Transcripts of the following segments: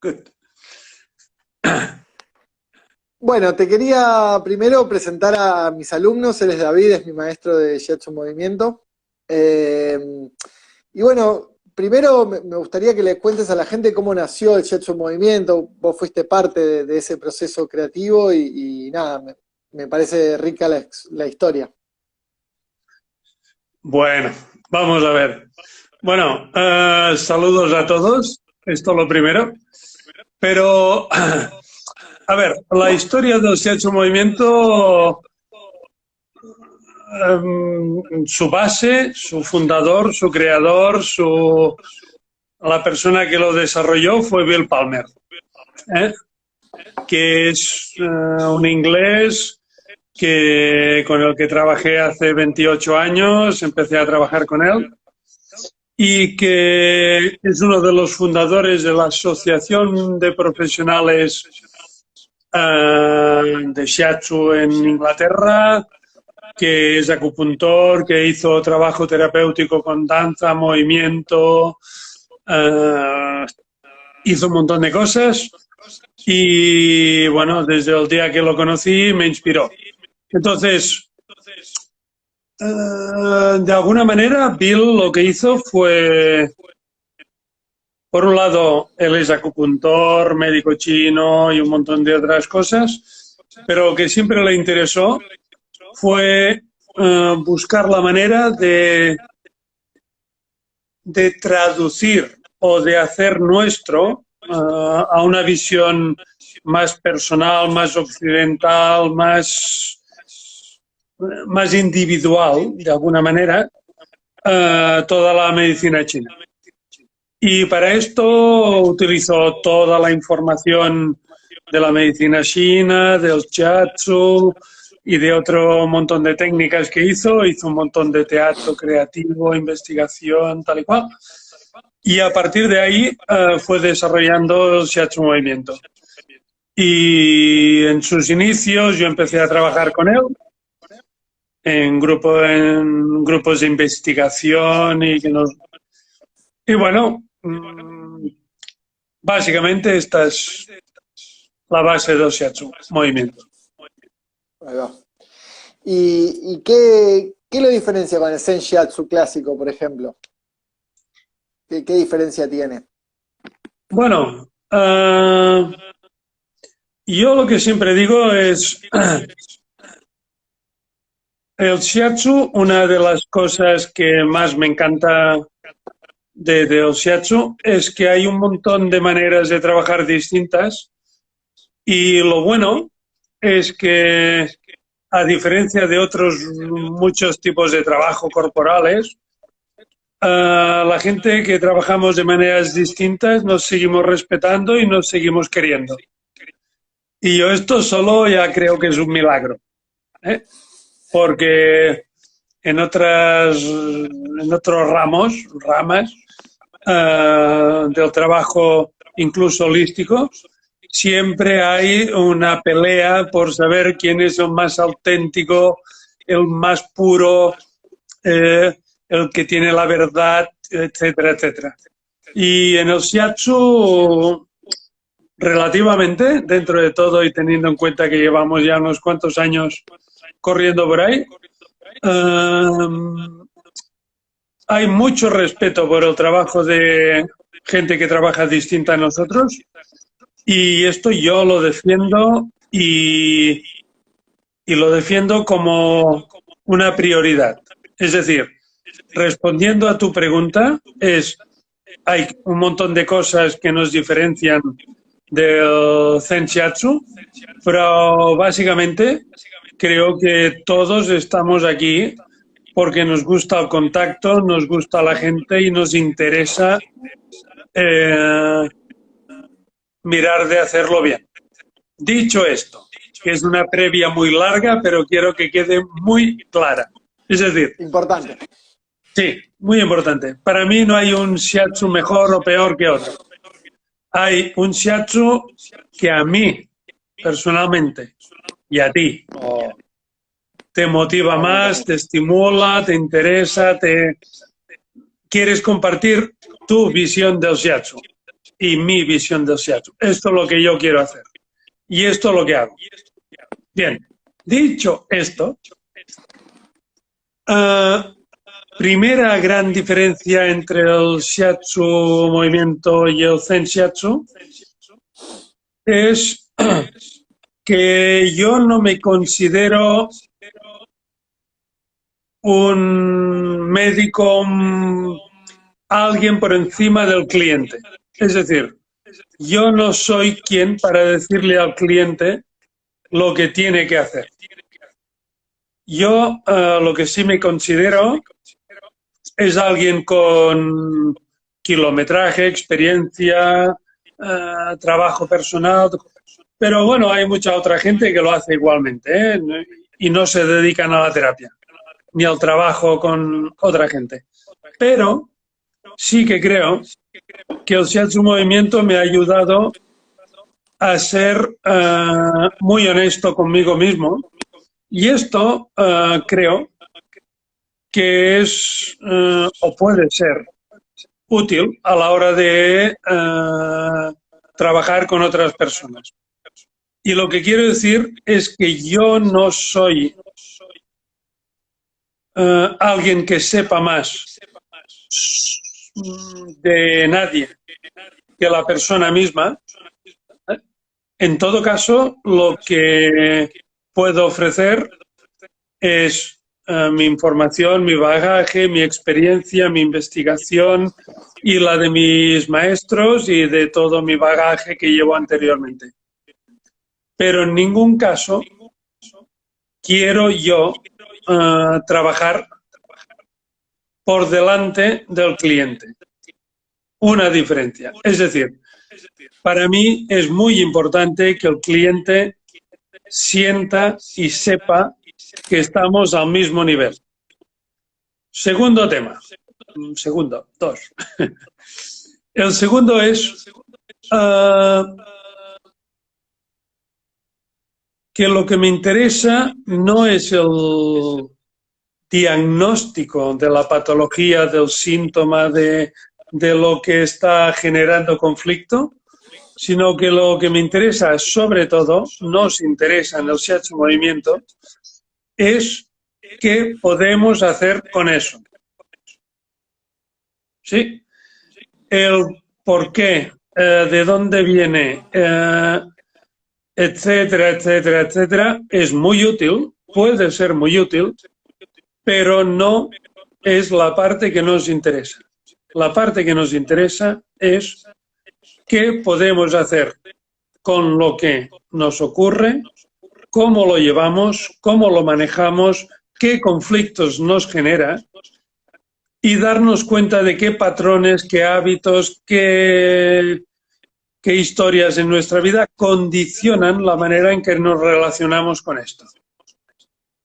Good. Bueno, te quería primero presentar a mis alumnos. Él es David, es mi maestro de Shiatsu Movimiento. Eh, y bueno, primero me gustaría que le cuentes a la gente cómo nació el Shiatsu Movimiento. Vos fuiste parte de ese proceso creativo y nada, me parece rica la historia. Bueno, vamos a ver. Bueno, saludos a todos, esto lo primero. Pero, a ver, la historia del Sexo Movimiento, su base, su fundador, su creador, la persona que lo desarrolló fue Bill Palmer, ¿eh? Que es un inglés con el que trabajé hace 28 años, empecé a trabajar con él, y que es uno de los fundadores de la Asociación de Profesionales de Shiatsu en Inglaterra, que es acupuntor, que hizo trabajo terapéutico con danza, movimiento, hizo un montón de cosas y bueno, desde el día que lo conocí me inspiró. Entonces, de alguna manera, Bill lo que hizo fue, por un lado, él es acupuntor, médico chino y un montón de otras cosas, pero lo que siempre le interesó fue buscar la manera de traducir o de hacer nuestro a una visión más personal, más occidental, más individual, de alguna manera, toda la medicina china. Y para esto utilizó toda la información de la medicina china, del shiatsu y de otro montón de técnicas que hizo un montón de teatro creativo, investigación, tal y cual. Y a partir de ahí fue desarrollando el shiatsu movimiento. Y en sus inicios yo empecé a trabajar con él en grupos de investigación y bueno, básicamente esta es la base del shiatsu movimiento. Ahí va. ¿Y qué lo diferencia con el Zen Shiatsu clásico, por ejemplo? ¿Qué diferencia tiene? Bueno, yo lo que siempre digo es el shiatsu, una de las cosas que más me encanta del shiatsu es que hay un montón de maneras de trabajar distintas y lo bueno es que a diferencia de otros muchos tipos de trabajo corporales, la gente que trabajamos de maneras distintas nos seguimos respetando y nos seguimos queriendo. Y yo esto solo ya creo que es un milagro, ¿eh? Porque en otros ramas del trabajo incluso holístico, siempre hay una pelea por saber quién es el más auténtico, el más puro, el que tiene la verdad, etcétera, etcétera. Y en el shiatsu, relativamente, dentro de todo y teniendo en cuenta que llevamos ya unos cuantos años corriendo por ahí, hay mucho respeto por el trabajo de gente que trabaja distinta a nosotros y esto yo lo defiendo y lo defiendo como una prioridad. Es decir, respondiendo a tu pregunta, hay un montón de cosas que nos diferencian del Zen Shiatsu, pero básicamente creo que todos estamos aquí porque nos gusta el contacto, nos gusta la gente y nos interesa mirar de hacerlo bien. Dicho esto, que es una previa muy larga, pero quiero que quede muy clara. Es decir, Importante. sí, muy importante. Para mí no hay un shiatsu mejor o peor que otro. Hay un shiatsu que a mí, personalmente, y a ti, te motiva más, te estimula, te interesa, quieres compartir tu visión del shiatsu. y mi visión del shiatsu. Esto es lo que yo quiero hacer. Y esto es lo que hago. Bien, dicho esto, primera gran diferencia entre el shiatsu movimiento y el zen shiatsu es que yo no me considero un médico, alguien por encima del cliente. Es decir, yo no soy quien para decirle al cliente lo que tiene que hacer. Yo lo que sí me considero es alguien con kilometraje, experiencia, trabajo personal, pero bueno, hay mucha otra gente que lo hace igualmente, ¿eh? Y no se dedican a la terapia ni al trabajo con otra gente. Pero sí que creo que el shiatsu movimiento me ha ayudado a ser muy honesto conmigo mismo, y esto creo que es o puede ser útil a la hora de trabajar con otras personas. Y lo que quiero decir es que yo no soy alguien que sepa más de nadie que la persona misma. En todo caso, lo que puedo ofrecer es mi información, mi bagaje, mi experiencia, mi investigación y la de mis maestros y de todo mi bagaje que llevo anteriormente. Pero en ningún caso quiero yo trabajar por delante del cliente. Una diferencia. Es decir, para mí es muy importante que el cliente sienta y sepa que estamos al mismo nivel. Segundo tema. Dos. El segundo es que lo que me interesa no es el diagnóstico de la patología, del síntoma, de lo que está generando conflicto, sino que lo que me interesa, sobre todo, nos interesa en el shiatsu movimiento, es qué podemos hacer con eso. ¿Sí? El por qué, de dónde viene, etcétera, etcétera, etcétera, es muy útil, puede ser muy útil, pero no es la parte que nos interesa. La parte que nos interesa es qué podemos hacer con lo que nos ocurre, cómo lo llevamos, cómo lo manejamos, qué conflictos nos genera y darnos cuenta de qué patrones, qué hábitos, qué historias en nuestra vida condicionan la manera en que nos relacionamos con esto.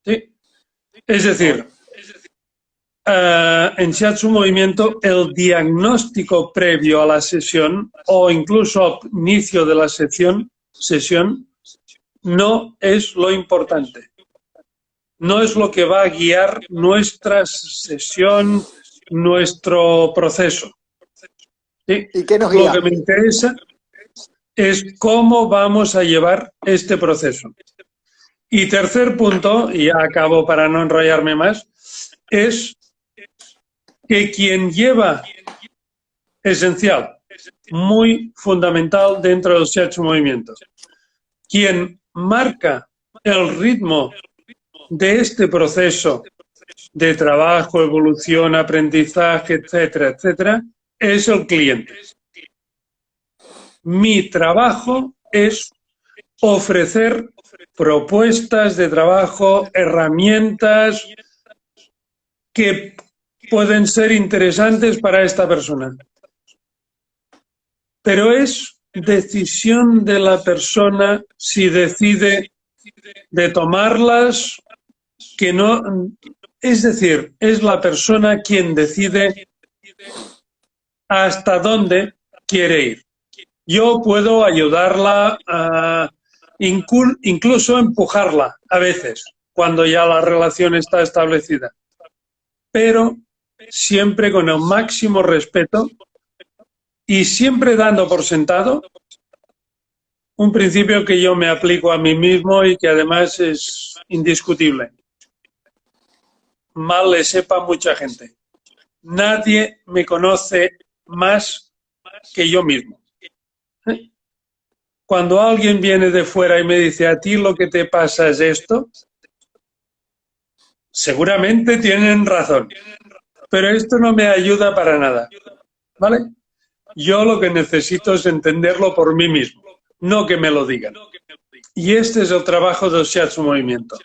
¿Sí? Es decir, en shiatsu movimiento el diagnóstico previo a la sesión o incluso al inicio de la sesión no es lo importante. No es lo que va a guiar nuestra sesión, nuestro proceso. ¿Sí? ¿Y qué nos guía? Lo que me interesa es cómo vamos a llevar este proceso. Y tercer punto, y ya acabo para no enrollarme más, es que quien lleva, esencial, muy fundamental dentro del shiatsu movimiento, quien marca el ritmo de este proceso de trabajo, evolución, aprendizaje, etcétera, etcétera, es el cliente. Mi trabajo es ofrecer propuestas de trabajo, herramientas que pueden ser interesantes para esta persona. Pero es decisión de la persona si decide de tomarlas, que no, es decir, es la persona quien decide hasta dónde quiere ir. Yo puedo ayudarla a incluso empujarla a veces, cuando ya la relación está establecida, pero siempre con el máximo respeto y siempre dando por sentado un principio que yo me aplico a mí mismo y que además es indiscutible. Mal le sepa a mucha gente. Nadie me conoce más que yo mismo. Cuando alguien viene de fuera y me dice, a ti lo que te pasa es esto, seguramente tienen razón, pero esto no me ayuda para nada, ¿vale? Yo lo que necesito es entenderlo por mí mismo, no que me lo digan. Y este es el trabajo del Shiatsu Movimiento.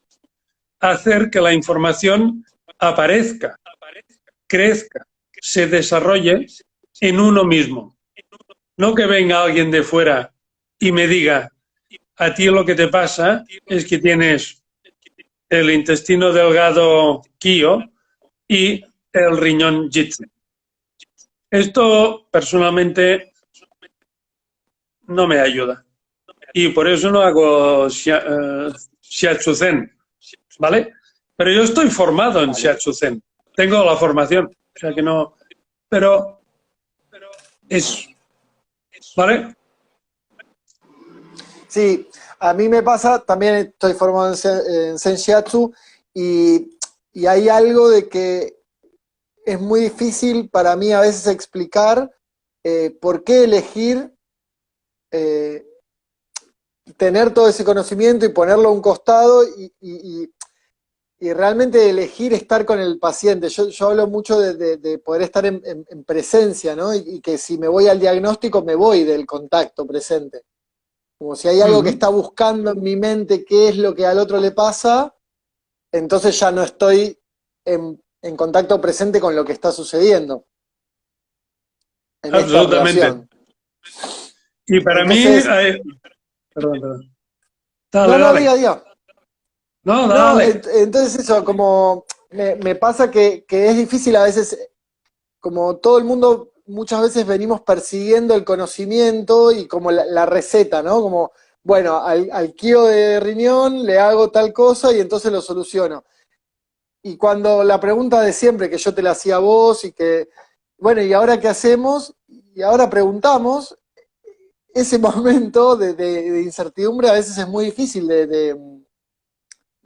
Hacer que la información aparezca, crezca, se desarrolle en uno mismo. No que venga alguien de fuera y me diga, a ti lo que te pasa es que tienes el intestino delgado Kyo y el riñón Jitsu. Esto personalmente no me ayuda. Y por eso no hago Shiatsu Zen, ¿vale? Pero yo estoy formado en Shiatsu Zen. Tengo la formación. O sea que no... Pero es... ¿Vale? Sí, a mí me pasa, también estoy formado en Zen Shiatsu y hay algo de que es muy difícil para mí a veces explicar por qué elegir tener todo ese conocimiento y ponerlo a un costado y realmente elegir estar con el paciente. Yo hablo mucho de poder estar en presencia, ¿no? Y que si me voy al diagnóstico me voy del contacto presente. Como si hay algo que está buscando en mi mente qué es lo que al otro le pasa, entonces ya no estoy en contacto presente con lo que está sucediendo. En Absolutamente. Esta relación. Y para entonces, mí... Perdón. Dale. Diga. No, dale. Entonces eso, como me pasa que es difícil a veces, como todo el mundo, muchas veces venimos persiguiendo el conocimiento y como la receta, ¿no? Como, bueno, al Kyo de riñón le hago tal cosa y entonces lo soluciono. Y cuando la pregunta de siempre, que yo te la hacía a vos y que, bueno, ¿y ahora qué hacemos? Y ahora preguntamos, ese momento de incertidumbre a veces es muy difícil de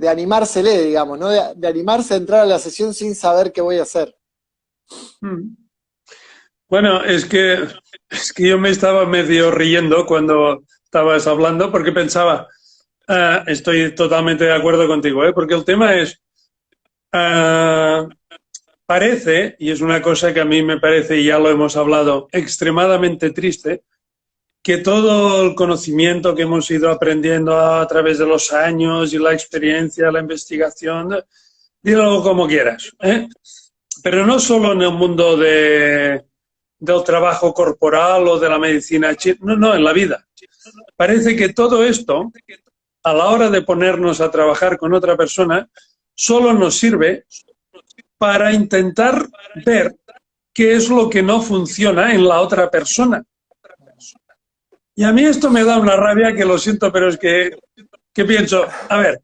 animársele, digamos, ¿no? De animarse a entrar a la sesión sin saber qué voy a hacer. Bueno, es que yo me estaba medio riendo cuando estabas hablando porque pensaba, estoy totalmente de acuerdo contigo, porque el tema es, parece, y es una cosa que a mí me parece, y ya lo hemos hablado, extremadamente triste, que todo el conocimiento que hemos ido aprendiendo a través de los años y la experiencia, la investigación, dilo como quieras, pero no solo en el mundo del trabajo corporal o de la medicina, no, en la vida. Parece que todo esto, a la hora de ponernos a trabajar con otra persona, solo nos sirve para intentar ver qué es lo que no funciona en la otra persona. Y a mí esto me da una rabia que lo siento, pero es que pienso, a ver,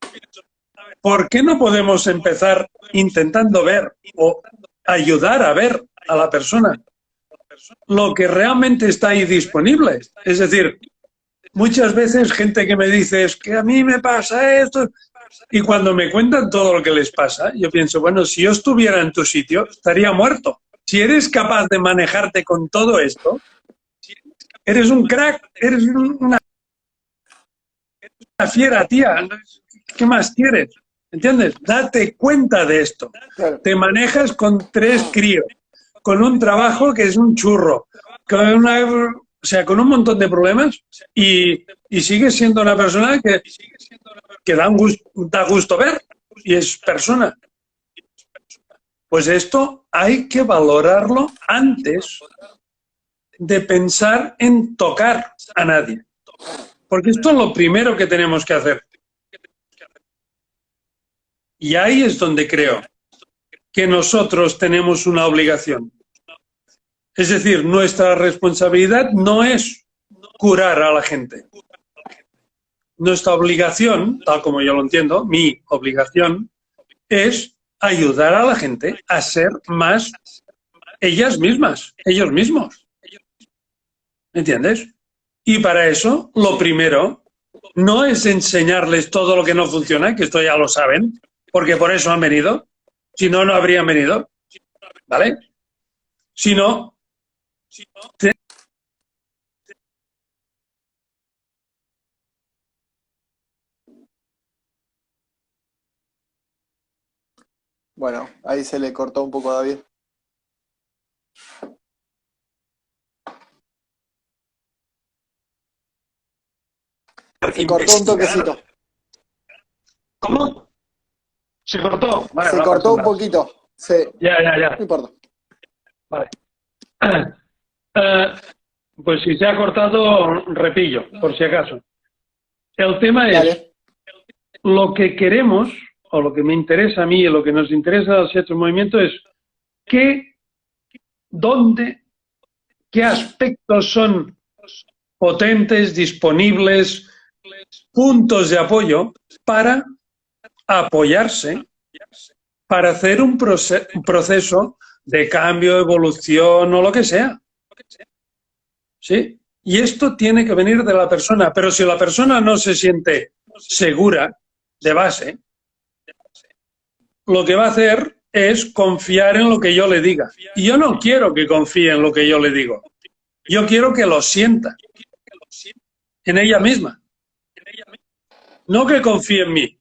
¿por qué no podemos empezar intentando ver o ayudar a ver a la persona lo que realmente está ahí disponible? Es decir, muchas veces gente que me dice, es que a mí me pasa esto, y cuando me cuentan todo lo que les pasa, yo pienso, bueno, si yo estuviera en tu sitio, estaría muerto. Si eres capaz de manejarte con todo esto, eres un crack, eres una fiera, tía. ¿Qué más quieres? ¿Entiendes? Date cuenta de esto. Claro. Te manejas con 3 críos, con un trabajo que es un churro, con con un montón de problemas y sigues siendo una persona que da gusto ver y es persona. Pues esto hay que valorarlo antes de pensar en tocar a nadie. Porque esto es lo primero que tenemos que hacer. Y ahí es donde creo que nosotros tenemos una obligación. Es decir, nuestra responsabilidad no es curar a la gente. Nuestra obligación, tal como yo lo entiendo, mi obligación, es ayudar a la gente a ser más ellas mismas, ellos mismos. ¿Me entiendes? Y para eso, lo primero, no es enseñarles todo lo que no funciona, que esto ya lo saben, porque por eso han venido, si no, no habrían venido, ¿vale? Sino, Bueno, ahí se le cortó un poco a David. Se cortó un toquecito. ¿Cómo? ¿Se cortó? Vale, Se no cortó pasa un nada. poquito. Sí, Ya. no importa. Vale. Pues si se ha cortado, repillo, por si acaso. El tema es, Dale. lo que queremos, o lo que me interesa a mí, lo que nos interesa al Shiatsu Movimiento es qué, dónde, qué aspectos son potentes, disponibles, puntos de apoyo para apoyarse, para hacer un proceso de cambio, evolución o lo que sea. ¿Sí? Y esto tiene que venir de la persona, pero si la persona no se siente segura de base, lo que va a hacer es confiar en lo que yo le diga. Y yo no quiero que confíe en lo que yo le digo. Yo quiero que lo sienta en ella misma. No que confíe en mí.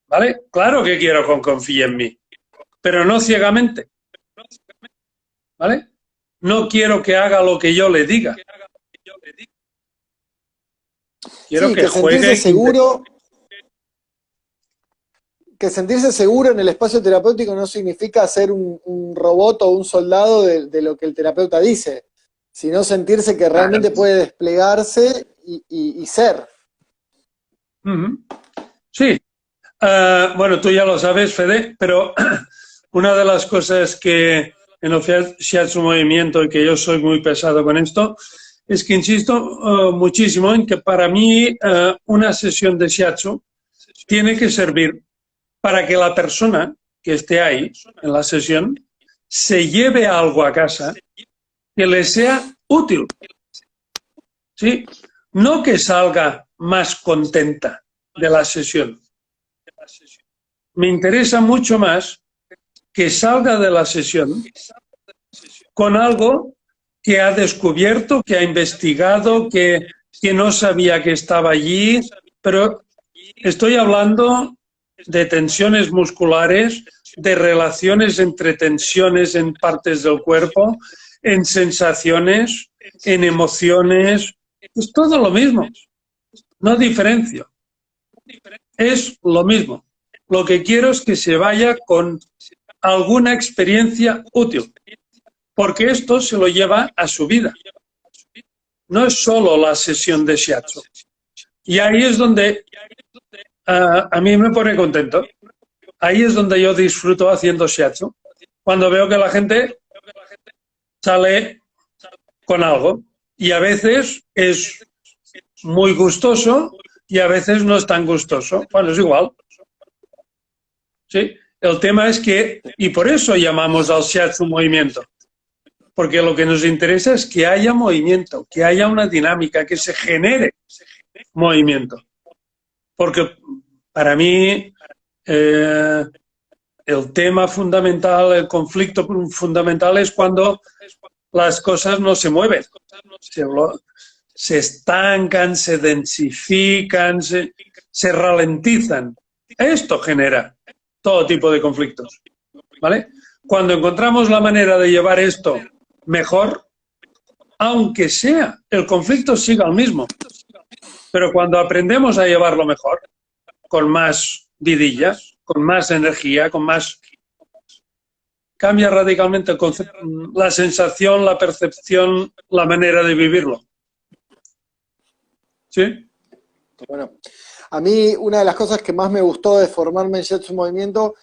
¿Vale? Claro que quiero que confíe en mí, pero no ciegamente. ¿Vale? No quiero que haga lo que yo le diga. Quiero Sí, que juegue. que sentirse seguro en el espacio terapéutico no significa ser un robot o un soldado de lo que el terapeuta dice, sino sentirse que realmente puede desplegarse y ser. Sí. Bueno, tú ya lo sabes, Fede, pero una de las cosas que en el Shiatsu Movimiento, y que yo soy muy pesado con esto, es que insisto muchísimo en que para mí una sesión de Shiatsu tiene que servir para que la persona que esté ahí en la sesión se lleve algo a casa que le sea útil. ¿Sí? No que salga más contenta de la sesión. Me interesa mucho más que salga de la sesión con algo que ha descubierto, que ha investigado, que no sabía que estaba allí, pero estoy hablando de tensiones musculares, de relaciones entre tensiones en partes del cuerpo, en sensaciones, en emociones. Es todo lo mismo, no diferencio. Es lo mismo. Lo que quiero es que se vaya con alguna experiencia útil, porque esto se lo lleva a su vida. No es solo la sesión de shiatsu. Y ahí es donde a mí me pone contento. Ahí es donde yo disfruto haciendo shiatsu. Cuando veo que la gente sale con algo. Y a veces es muy gustoso y a veces no es tan gustoso. Bueno, es igual. ¿Sí? El tema es que, y por eso llamamos al shiatsu movimiento, porque lo que nos interesa es que haya movimiento, que haya una dinámica, que se genere movimiento. Porque para mí el tema fundamental, el conflicto fundamental es cuando las cosas no se mueven, se estancan, se densifican, se ralentizan. Esto genera todo tipo de conflictos, ¿vale? Cuando encontramos la manera de llevar esto mejor, aunque sea el conflicto siga el mismo, pero cuando aprendemos a llevarlo mejor, con más vidilla, con más energía, con más... cambia radicalmente el concepto, la sensación, la percepción, la manera de vivirlo. ¿Sí? Bueno, a mí una de las cosas que más me gustó de formarme en Shiatsu Movimiento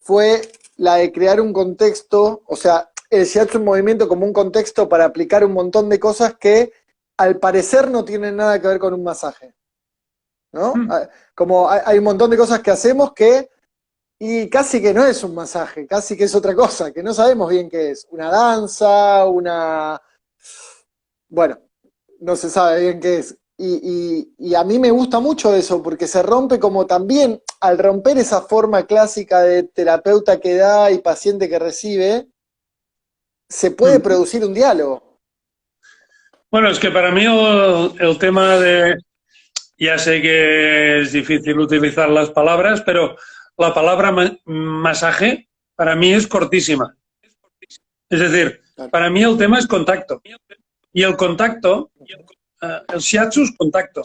fue la de crear un contexto, o sea, el Shiatsu Movimiento como un contexto para aplicar un montón de cosas que al parecer no tienen nada que ver con un masaje, ¿no? Como hay un montón de cosas que hacemos que, y casi que no es un masaje, casi que es otra cosa, que no sabemos bien qué es, una danza, bueno, no se sabe bien qué es. Y a mí me gusta mucho eso, porque se rompe como también, al romper esa forma clásica de terapeuta que da y paciente que recibe, se puede Mm. producir un diálogo. Bueno, es que para mí el tema de, ya sé que es difícil utilizar las palabras, pero la palabra masaje para mí es cortísima. Es decir, Claro. para mí el tema es contacto. Y el contacto, el shiatsu es contacto.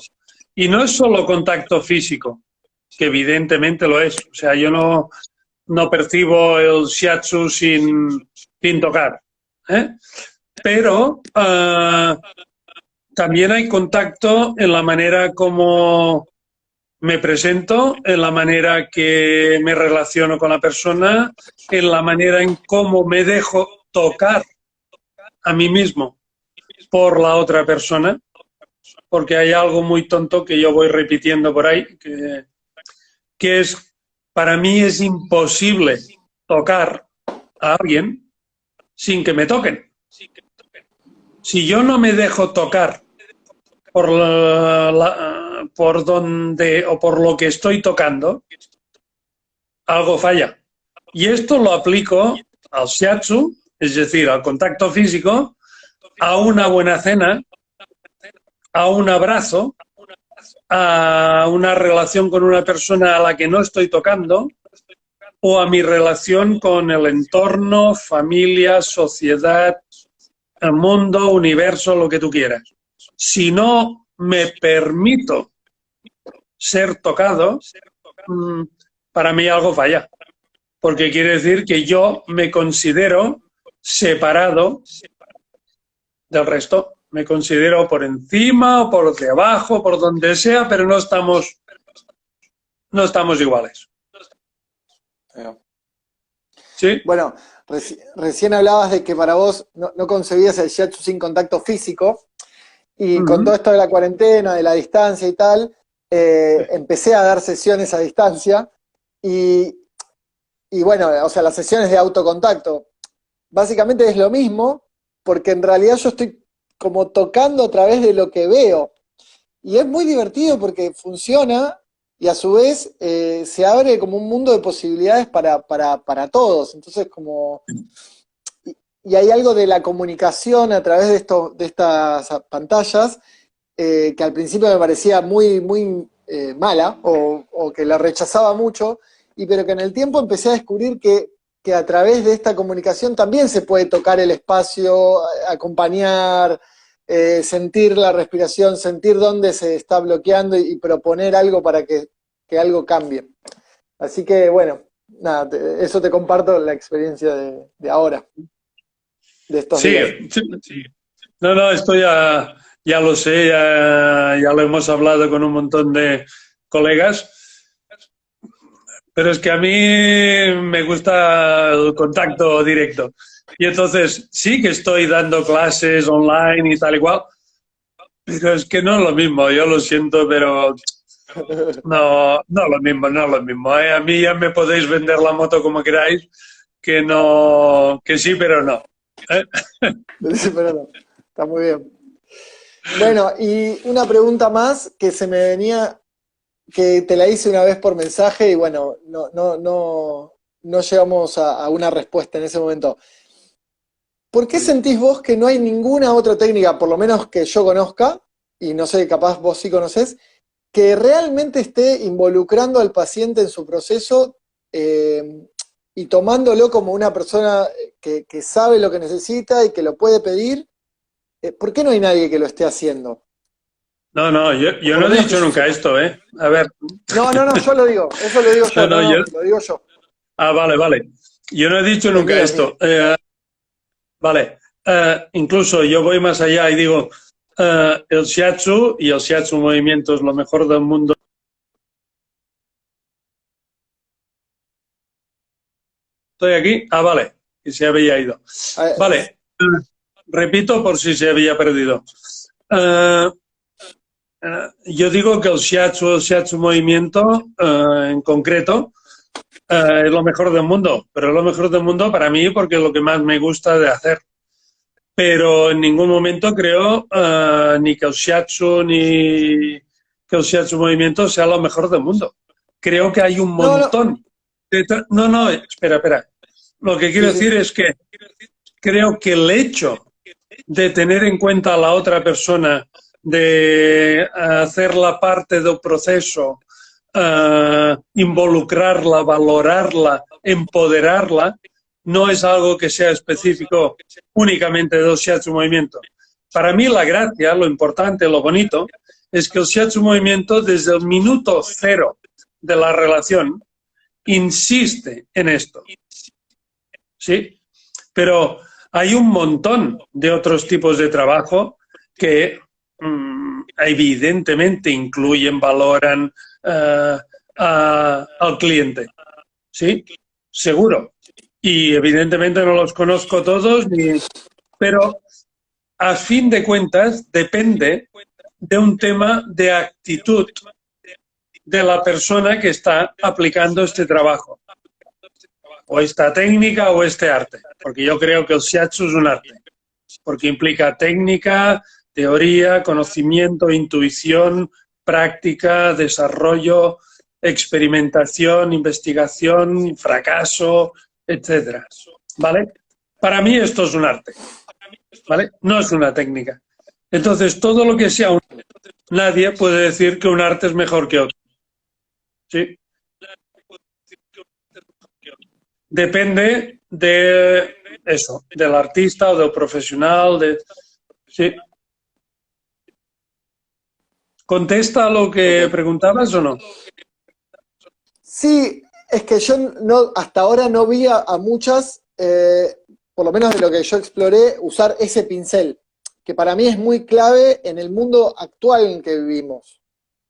Y no es solo contacto físico, que evidentemente lo es. O sea, yo no percibo el shiatsu sin tocar. ¿Eh? Pero también hay contacto en la manera como me presento, en la manera que me relaciono con la persona, en la manera en cómo me dejo tocar a mí mismo por la otra persona, porque hay algo muy tonto que yo voy repitiendo por ahí, que es, para mí es imposible tocar a alguien sin que me toquen. Si yo no me dejo tocar por donde o por lo que estoy tocando, algo falla. Y esto lo aplico al shiatsu, es decir, al contacto físico, a una buena cena, a un abrazo, a una relación con una persona a la que no estoy tocando, o a mi relación con el entorno, familia, sociedad, el mundo, universo, lo que tú quieras. Si no me permito ser tocado, para mí algo falla, porque quiere decir que yo me considero separado del resto. Me considero por encima o por debajo, por donde sea, pero no estamos iguales. ¿Sí? Bueno, recién hablabas de que para vos no concebías el shiatsu sin contacto físico, y con todo esto de la cuarentena, de la distancia y tal, empecé a dar sesiones a distancia y, y bueno, o sea, las sesiones de autocontacto, básicamente es lo mismo, porque en realidad yo estoy como tocando a través de lo que veo. Y es muy divertido porque funciona y a su vez se abre como un mundo de posibilidades para todos. Entonces, como. Y hay algo de la comunicación a través de estas pantallas que al principio me parecía muy mala o que la rechazaba mucho, pero que en el tiempo empecé a descubrir que a través de esta comunicación también se puede tocar el espacio, acompañar, sentir la respiración, sentir dónde se está bloqueando y proponer algo para que algo cambie. Así que bueno, nada, eso te comparto la experiencia de ahora, de estos Sí, días. sí. No, esto ya lo sé, ya lo hemos hablado con un montón de colegas, pero es que a mí me gusta el contacto directo. Y entonces sí que estoy dando clases online y tal igual, pero es que no es lo mismo, yo lo siento, pero no lo mismo, no lo mismo. A mí ya me podéis vender la moto como queráis, que no, que sí, pero no. ¿Eh? Pero no, está muy bien. Bueno, y una pregunta más que se me venía, que te la hice una vez por mensaje y bueno, no llegamos a una respuesta en ese momento. ¿Por qué sentís vos que no hay ninguna otra técnica, por lo menos que yo conozca, y no sé, capaz vos sí conocés, que realmente esté involucrando al paciente en su proceso y tomándolo como una persona que sabe lo que necesita y que lo puede pedir? ¿Por qué no hay nadie que lo esté haciendo? No, O yo por no lo he menos que dicho yo nunca sepa. esto, ¿eh? A ver. No, yo lo digo, eso lo digo yo, No, yo. lo digo yo. Vale. Yo no he dicho Es nunca mío, es mío. esto. Vale. Incluso yo voy más allá y digo, el shiatsu y el shiatsu movimiento es lo mejor del mundo. ¿Estoy aquí? Vale. Y se había ido. Vale. Repito por si se había perdido. Yo digo que el shiatsu movimiento en concreto es lo mejor del mundo, pero es lo mejor del mundo para mí porque es lo que más me gusta de hacer. pero en ningún momento creo ni que el shiatsu ni que el shiatsu movimiento sea lo mejor del mundo. Creo que hay un No, no, montón de... No, no, espera. Lo que quiero sí, decir sí. es que creo que el hecho de tener en cuenta a la otra persona, de hacerla parte del proceso, involucrarla, valorarla, empoderarla, no es algo que sea específico únicamente del shiatsu movimiento. Para mí la gracia, lo importante, lo bonito, es que el shiatsu movimiento desde el minuto cero de la relación insiste en esto, ¿sí? Pero hay un montón de otros tipos de trabajo que evidentemente incluyen, valoran al cliente, ¿sí? Seguro. Y evidentemente no los conozco todos, pero a fin de cuentas depende de un tema de actitud de la persona que está aplicando este trabajo, o esta técnica o este arte, porque yo creo que el shiatsu es un arte, porque implica técnica, teoría, conocimiento, intuición, práctica, desarrollo, experimentación, investigación, fracaso, etcétera, ¿vale? Para mí esto es un arte, ¿vale? No es una técnica. Entonces, todo lo que sea un... Nadie puede decir que un arte es mejor que otro, ¿sí? Depende de eso, del artista o del profesional, sí. ¿Contesta a lo que Ok. preguntabas o no? Sí, es que yo no, hasta ahora no vi a muchas, por lo menos de lo que yo exploré, usar ese pincel, que para mí es muy clave en el mundo actual en que vivimos.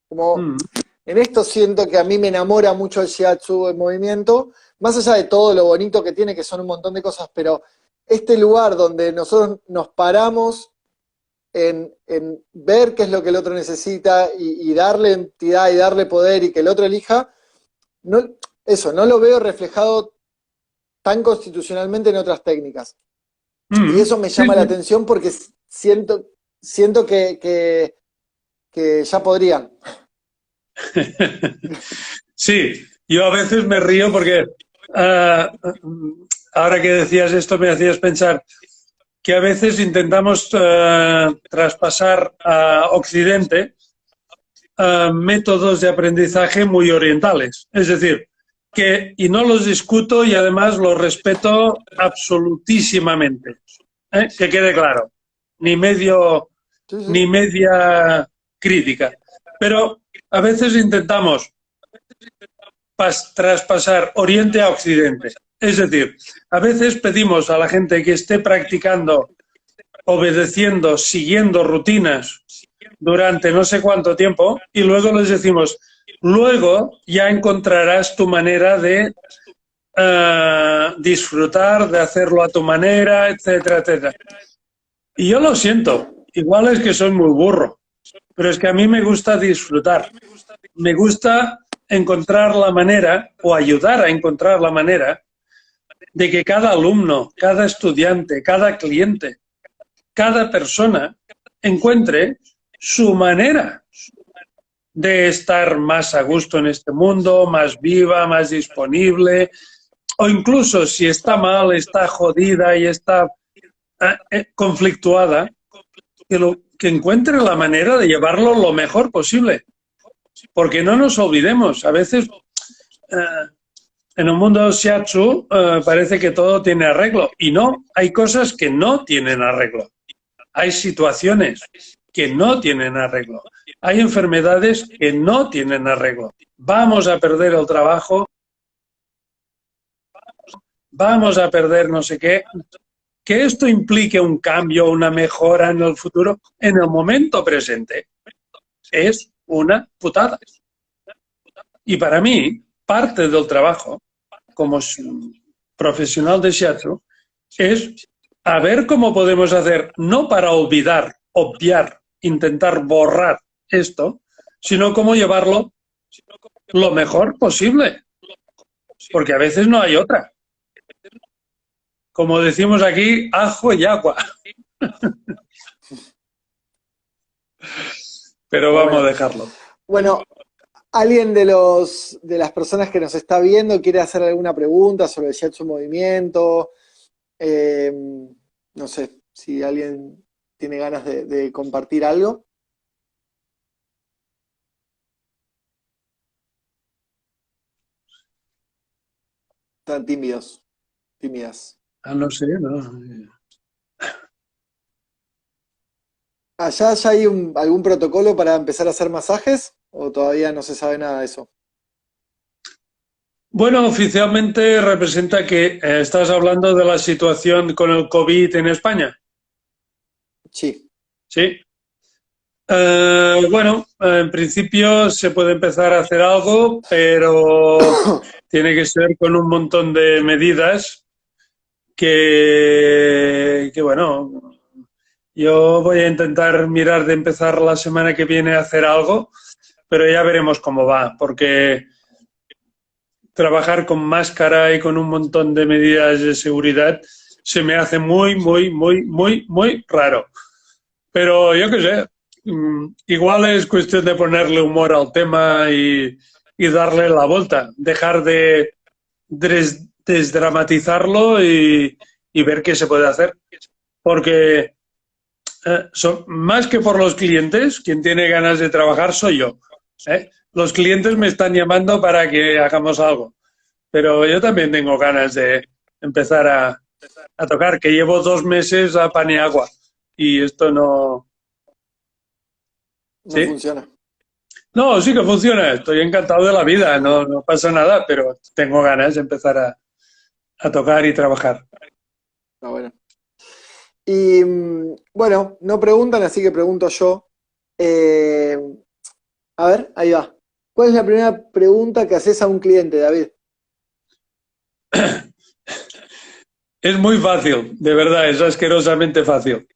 Como Mm. en esto siento que a mí me enamora mucho el shiatsu, el movimiento, más allá de todo lo bonito que tiene, que son un montón de cosas, pero este lugar donde nosotros nos paramos en ver qué es lo que el otro necesita y darle entidad y darle poder y que el otro elija, no, eso, no lo veo reflejado tan constitucionalmente en otras técnicas. Y Mm. eso me Sí, llama la sí. atención porque siento que ya podrían. Sí, yo a veces me río porque ahora que decías esto me hacías pensar que a veces intentamos traspasar a Occidente métodos de aprendizaje muy orientales. Es decir, y no los discuto y además los respeto absolutísimamente. Que quede claro, ni medio, Sí, ni sí. media crítica. Pero a veces intentamos traspasar Oriente a Occidente. Es decir, a veces pedimos a la gente que esté practicando, obedeciendo, siguiendo rutinas durante no sé cuánto tiempo y luego les decimos, luego ya encontrarás tu manera de disfrutar, de hacerlo a tu manera, etcétera, etcétera. Y yo lo siento, igual es que soy muy burro, pero es que a mí me gusta disfrutar. Me gusta encontrar la manera o ayudar a encontrar la manera de que cada alumno, cada estudiante, cada cliente, cada persona encuentre su manera de estar más a gusto en este mundo, más viva, más disponible, o incluso si está mal, está jodida y está conflictuada, que encuentre la manera de llevarlo lo mejor posible. Porque no nos olvidemos, a veces en el mundo del shiatsu parece que todo tiene arreglo y no, hay cosas que no tienen arreglo. Hay situaciones que no tienen arreglo. Hay enfermedades que no tienen arreglo. Vamos a perder el trabajo, vamos a perder no sé qué. Que esto implique un cambio, una mejora en el futuro, en el momento presente, es una putada. Y para mí, parte del trabajo como profesional de shiatsu es a ver cómo podemos hacer, no para olvidar, obviar, intentar borrar esto, sino cómo llevarlo lo mejor posible, porque a veces no hay otra. Como decimos aquí, ajo y agua. Pero Está vamos a bueno. dejarlo. Bueno, ¿alguien de las personas que nos está viendo quiere hacer alguna pregunta sobre el Shiatsu Movimiento? Eh, no sé si alguien tiene ganas de compartir algo. Están tímidos, tímidas. Ah, no sé, ¿no? ¿Allá ya hay algún protocolo para empezar a hacer masajes? ¿O todavía no se sabe nada de eso? Bueno, oficialmente representa que estás hablando de la situación con el COVID en España. Sí. Sí. Bueno, en principio se puede empezar a hacer algo, pero tiene que ser con un montón de medidas bueno, yo voy a intentar mirar de empezar la semana que viene a hacer algo, pero ya veremos cómo va, porque trabajar con máscara y con un montón de medidas de seguridad se me hace muy, muy, muy, muy, muy raro. Pero yo qué sé, igual es cuestión de ponerle humor al tema y darle la vuelta, dejar de desdramatizarlo y ver qué se puede hacer. Porque más que por los clientes, quien tiene ganas de trabajar soy yo. ¿Eh? Los clientes me están llamando para que hagamos algo, pero yo también tengo ganas de empezar a tocar, que llevo 2 meses a pan y agua y esto no... No ¿Sí? funciona. No, sí que funciona, estoy encantado de la vida, no, no pasa nada, pero tengo ganas de empezar a tocar y trabajar. Está bueno. Y bueno, no preguntan, así que pregunto yo. Eh, a ver, ahí va. ¿Cuál es la primera pregunta que haces a un cliente, David? Es muy fácil, de verdad, es asquerosamente fácil.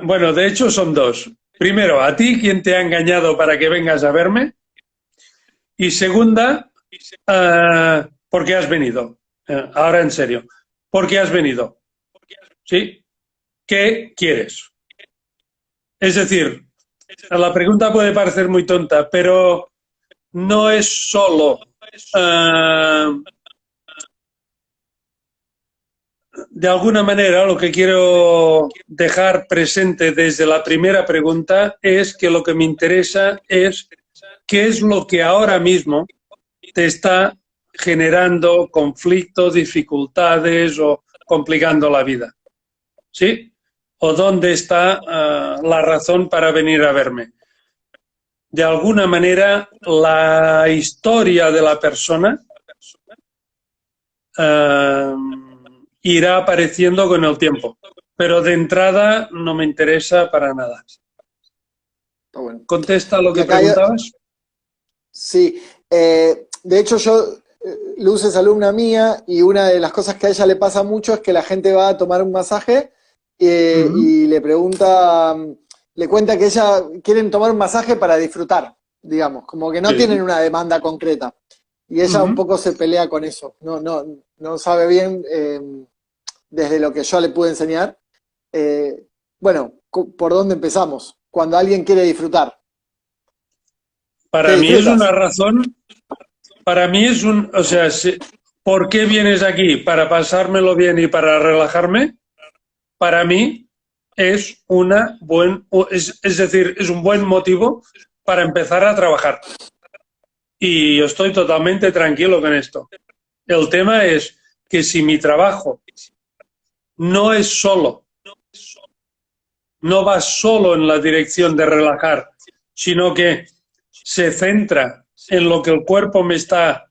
Bueno, de hecho son dos. Primero, a ti, ¿quién te ha engañado para que vengas a verme? Y segunda, ¿por qué has venido? Ahora en serio, ¿por qué has venido? ¿Sí? ¿Qué quieres? Es decir, la pregunta puede parecer muy tonta, pero no es solo de alguna manera lo que quiero dejar presente desde la primera pregunta es que lo que me interesa es qué es lo que ahora mismo te está generando conflictos, dificultades o complicando la vida. ¿Sí? ¿O dónde está la razón para venir a verme? De alguna manera, la historia de la persona uh, irá apareciendo con el tiempo. Pero de entrada no me interesa para nada. Está bueno. ¿Contesta lo Y que acá hay, preguntabas? sí, de hecho yo, Luz es alumna mía y una de las cosas que a ella le pasa mucho es que la gente va a tomar un masaje y le pregunta, le cuenta que ella quieren tomar un masaje para disfrutar, digamos, como que no tienen Sí. una demanda concreta. Y ella un poco se pelea con eso, no sabe bien desde lo que yo le pude enseñar. Eh, bueno, ¿por dónde empezamos? Cuando alguien quiere disfrutar. ¿Qué Para mí es una disfrutas? razón, para mí es o sea, ¿por qué vienes aquí? ¿Para pasármelo bien y para relajarme? Para mí es es decir, es un buen motivo para empezar a trabajar. Y yo estoy totalmente tranquilo con esto. El tema es que si mi trabajo no es solo, no va solo en la dirección de relajar, sino que se centra en lo que el cuerpo me está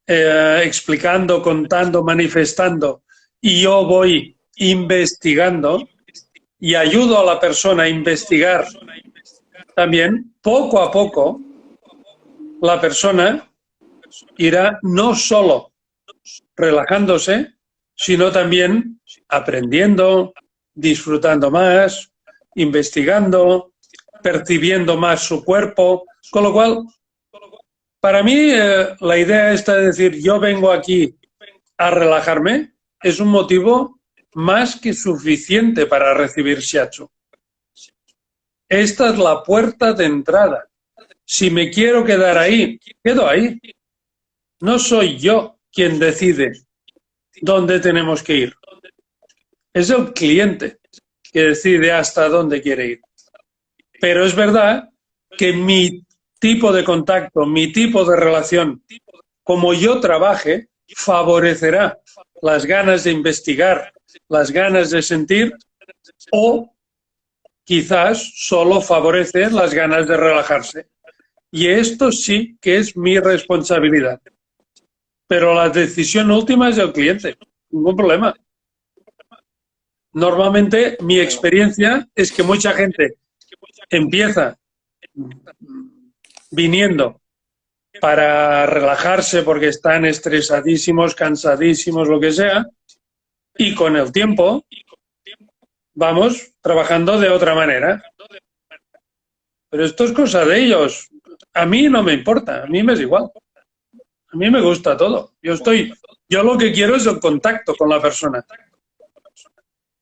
explicando, contando, manifestando, y yo voy investigando y ayudo a la persona a investigar también, poco a poco, la persona irá no solo relajándose, sino también aprendiendo, disfrutando más, investigando, percibiendo más su cuerpo. Con lo cual, para mí, la idea esta de decir yo vengo aquí a relajarme es un motivo más que suficiente para recibir shiatsu. Esta es la puerta de entrada. Si me quiero quedar ahí, quedo ahí. No soy yo quien decide dónde tenemos que ir. Es el cliente que decide hasta dónde quiere ir. Pero es verdad que mi tipo de contacto, mi tipo de relación, como yo trabaje, favorecerá las ganas de investigar, las ganas de sentir, o quizás solo favorece las ganas de relajarse. Y esto sí que es mi responsabilidad. Pero la decisión última es del cliente. Ningún problema. Normalmente mi experiencia es que mucha gente empieza viniendo para relajarse porque están estresadísimos, cansadísimos, lo que sea, y con el tiempo vamos trabajando de otra manera. Pero esto es cosa de ellos. A mí no me importa, a mí me es igual. A mí me gusta todo. Yo lo que quiero es el contacto con la persona.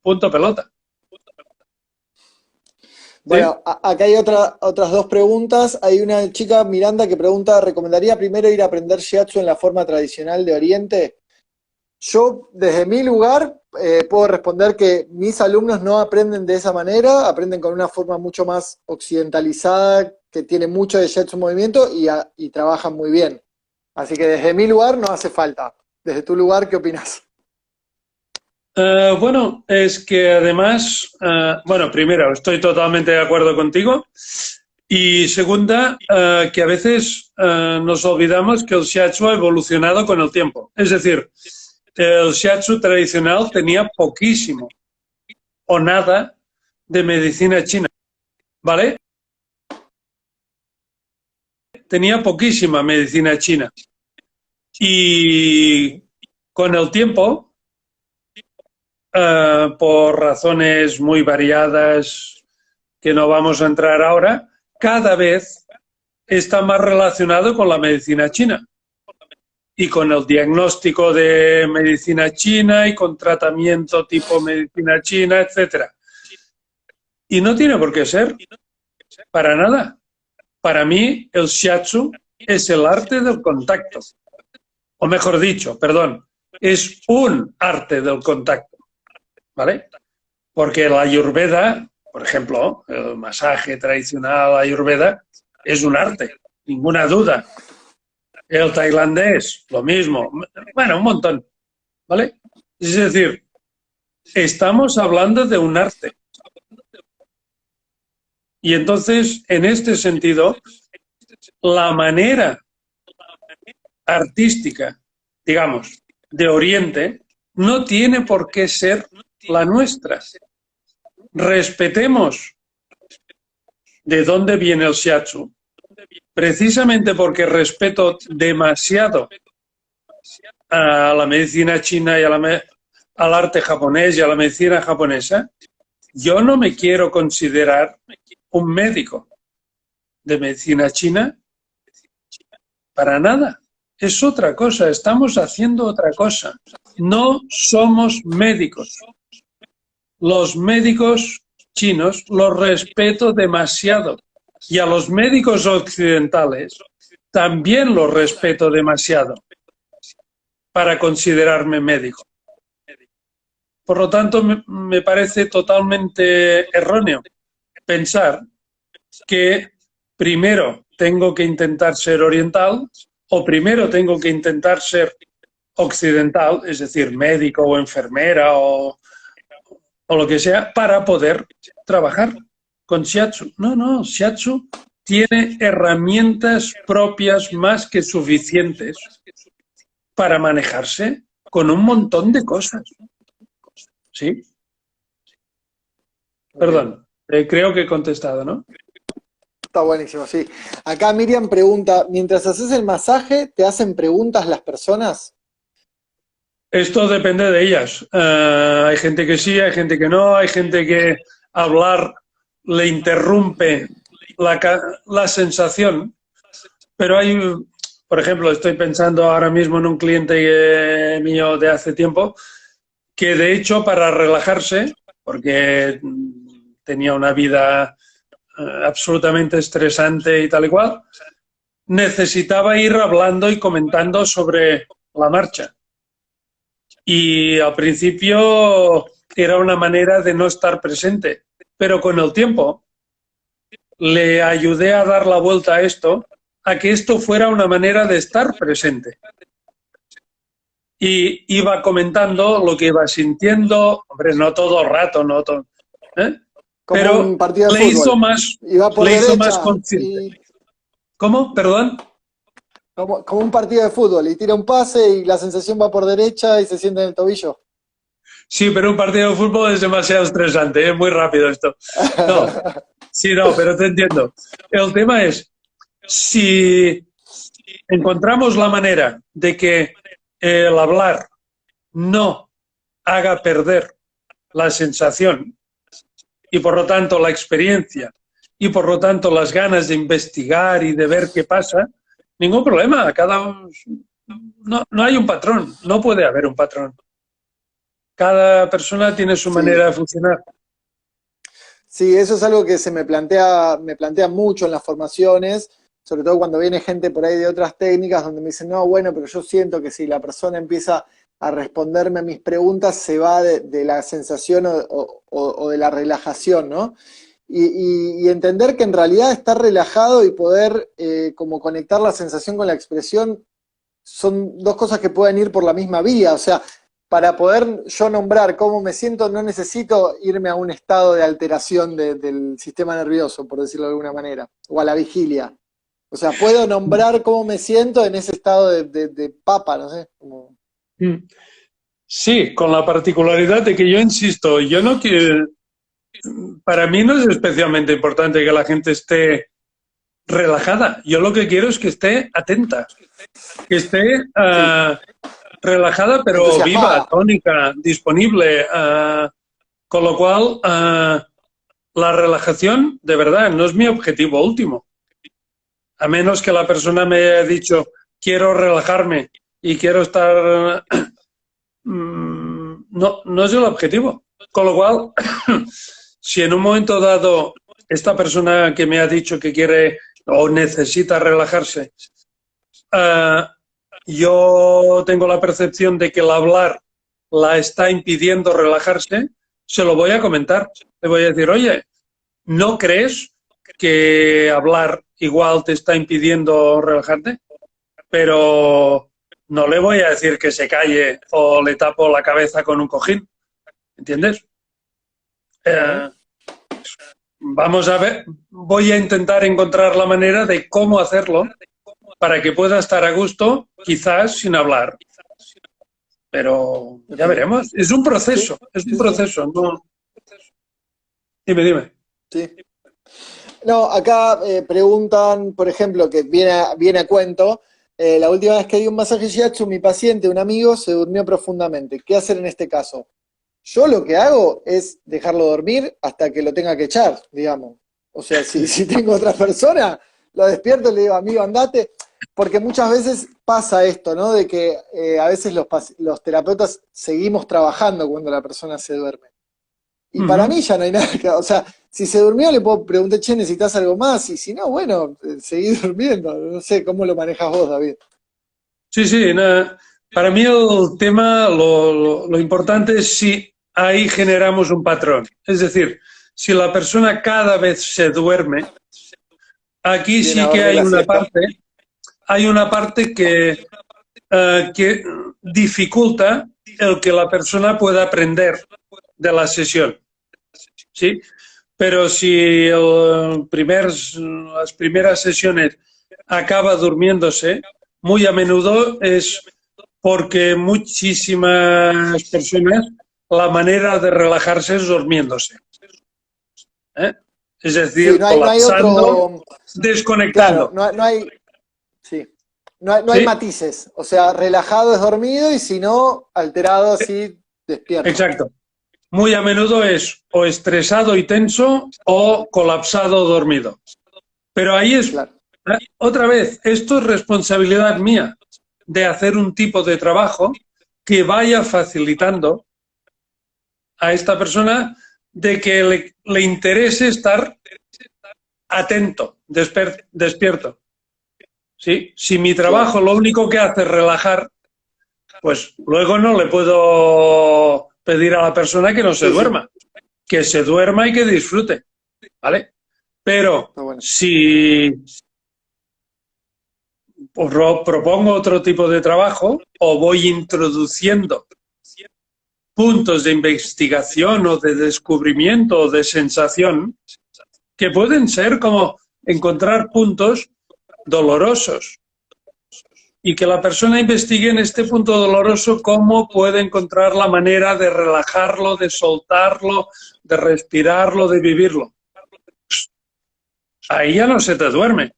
Punto pelota. Bueno, acá hay otras dos preguntas. Hay una chica, Miranda, que pregunta, ¿recomendaría primero ir a aprender shiatsu en la forma tradicional de Oriente? Yo, desde mi lugar, puedo responder que mis alumnos no aprenden de esa manera, aprenden con una forma mucho más occidentalizada, que tiene mucho de shiatsu movimiento y trabajan muy bien. Así que desde mi lugar no hace falta. Desde tu lugar, ¿qué opinas? Bueno, es que además, bueno, primero, estoy totalmente de acuerdo contigo. Y segunda, que a veces nos olvidamos que el shiatsu ha evolucionado con el tiempo. Es decir, el shiatsu tradicional tenía poquísimo o nada de medicina china, ¿vale? Tenía poquísima medicina china. Y con el tiempo, por razones muy variadas que no vamos a entrar ahora, cada vez está más relacionado con la medicina china y con el diagnóstico de medicina china y con tratamiento tipo medicina china, etcétera. Y no tiene por qué ser, para nada. Para mí, el shiatsu es el arte del contacto. O mejor dicho, perdón, es un arte del contacto, ¿vale? Porque la ayurveda, por ejemplo, el masaje tradicional ayurveda, es un arte, ninguna duda. El tailandés, lo mismo. Bueno, un montón, ¿vale? Es decir, estamos hablando de un arte. Y entonces, en este sentido, la manera artística, digamos, de Oriente, no tiene por qué ser la nuestra. Respetemos de dónde viene el shiatsu, precisamente porque respeto demasiado a la medicina china y al arte japonés y a la medicina japonesa. Yo no me quiero considerar un médico de medicina china para nada. Es otra cosa, estamos haciendo otra cosa. No somos médicos. Los médicos chinos los respeto demasiado. Y a los médicos occidentales también los respeto demasiado para considerarme médico. Por lo tanto, me parece totalmente erróneo pensar que primero tengo que intentar ser oriental o primero tengo que intentar ser occidental, es decir, médico o enfermera o lo que sea, para poder trabajar con shiatsu. No, shiatsu tiene herramientas propias más que suficientes para manejarse con un montón de cosas. ¿Sí? Perdón, creo que he contestado, ¿no? Está buenísimo, sí. Acá Miriam pregunta, mientras haces el masaje, ¿te hacen preguntas las personas? Esto depende de ellas. Hay gente que sí, hay gente que no, hay gente que hablar le interrumpe la sensación, pero hay, por ejemplo, estoy pensando ahora mismo en un cliente mío de hace tiempo que de hecho para relajarse, porque tenía una vida absolutamente estresante y tal y cual, necesitaba ir hablando y comentando sobre la marcha. Y al principio era una manera de no estar presente, pero con el tiempo le ayudé a dar la vuelta a esto, a que esto fuera una manera de estar presente. Y iba comentando lo que iba sintiendo, hombre, no todo el rato, no todo, ¿eh? Como Pero un partido de le fútbol. hizo por le hizo más derecha consciente. ¿Cómo? ¿Perdón? como un partido de fútbol y tira un pase y la sensación va por derecha y se siente en el tobillo. Sí, pero un partido de fútbol es demasiado estresante, es muy rápido esto. No, sí, no, pero te entiendo. El tema es, si encontramos la manera de que el hablar no haga perder la sensación y por lo tanto la experiencia y por lo tanto las ganas de investigar y de ver qué pasa, ningún problema. No hay un patrón, no puede haber un patrón. Cada persona tiene su manera de funcionar. Sí, eso es algo que me plantea mucho en las formaciones, sobre todo cuando viene gente por ahí de otras técnicas donde me dicen, no, bueno, pero yo siento que si la persona empieza a responderme a mis preguntas, se va de la sensación o de la relajación, ¿no? Y entender que en realidad estar relajado y poder como conectar la sensación con la expresión son dos cosas que pueden ir por la misma vía, o sea, para poder yo nombrar cómo me siento, no necesito irme a un estado de alteración del sistema nervioso, por decirlo de alguna manera, o a la vigilia. O sea, puedo nombrar cómo me siento en ese estado de papa, no sé. Como... Sí, con la particularidad de que yo insisto, yo no quiero. Para mí no es especialmente importante que la gente esté relajada. Yo lo que quiero es que esté atenta, que esté relajada, pero viva, tónica, disponible. Con lo cual, la relajación, de verdad, no es mi objetivo último. A menos que la persona me haya dicho, quiero relajarme y quiero estar... no es el objetivo. Con lo cual, si en un momento dado esta persona que me ha dicho que quiere o necesita relajarse, yo tengo la percepción de que el hablar la está impidiendo relajarse, se lo voy a comentar. Le voy a decir, oye, ¿no crees que hablar igual te está impidiendo relajarte? Pero no le voy a decir que se calle o le tapo la cabeza con un cojín. ¿Entiendes? Vamos a ver, voy a intentar encontrar la manera de cómo hacerlo para que pueda estar a gusto, quizás sin hablar. Pero ya veremos. Es un proceso, es un proceso. No... Dime. Sí. No, acá preguntan, por ejemplo, que viene a cuento, la última vez que di un masaje shiatsu, mi paciente, un amigo, se durmió profundamente. ¿Qué hacer en este caso? Yo lo que hago es dejarlo dormir hasta que lo tenga que echar, digamos. O sea, si tengo otra persona, lo despierto y le digo, amigo, andate. Porque muchas veces pasa esto, ¿no? De que a veces los terapeutas seguimos trabajando cuando la persona se duerme. Y para mí ya no hay nada que... O sea, si se durmió le puedo preguntar, che, ¿necesitas algo más? Y si no, bueno, seguí durmiendo. No sé, ¿cómo lo manejas vos, David? Sí, nada. Para mí el tema, lo importante es si ahí generamos un patrón. Es decir, si la persona cada vez se duerme, aquí sí que hay una parte que dificulta el que la persona pueda aprender de la sesión. ¿Sí? Pero si las primeras sesiones acaba durmiéndose, muy a menudo es porque muchísimas personas la manera de relajarse es durmiéndose. Es decir, sí, no hay otro... desconectando. Claro, no hay matices. O sea, relajado es dormido y si no, alterado así, despierto. Exacto. Muy a menudo es o estresado y tenso o colapsado o dormido. Pero ahí es, claro. Otra vez, esto es responsabilidad mía de hacer un tipo de trabajo que vaya facilitando a esta persona de que le interese estar atento, despierto. ¿Sí? Si mi trabajo lo único que hace es relajar, pues luego no le puedo pedir a la persona que no se duerma. Que se duerma y que disfrute, ¿vale? Pero si propongo otro tipo de trabajo o voy introduciendo puntos de investigación o de descubrimiento o de sensación que pueden ser como encontrar puntos dolorosos y que la persona investigue en este punto doloroso cómo puede encontrar la manera de relajarlo, de soltarlo, de respirarlo, de vivirlo. Ahí ya no se te duerme.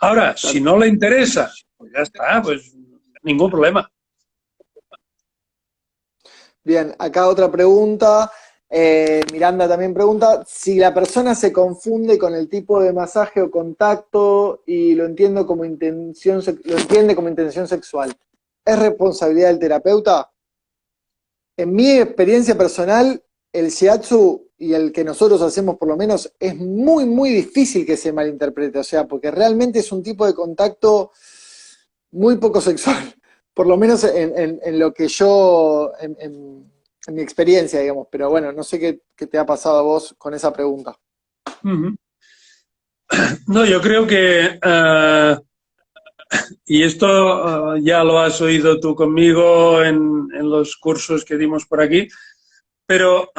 Ahora, si no le interesa, pues ya está, pues ningún problema. Bien, acá otra pregunta. Miranda también pregunta, si la persona se confunde con el tipo de masaje o contacto y lo entiende como intención sexual, ¿es responsabilidad del terapeuta? En mi experiencia personal, el shiatsu y el que nosotros hacemos por lo menos es muy, muy difícil que se malinterprete, o sea, porque realmente es un tipo de contacto muy poco sexual, por lo menos en lo que yo, en mi experiencia, digamos, pero bueno, no sé qué te ha pasado a vos con esa pregunta. No, yo creo que, y esto ya lo has oído tú conmigo en los cursos que dimos por aquí, pero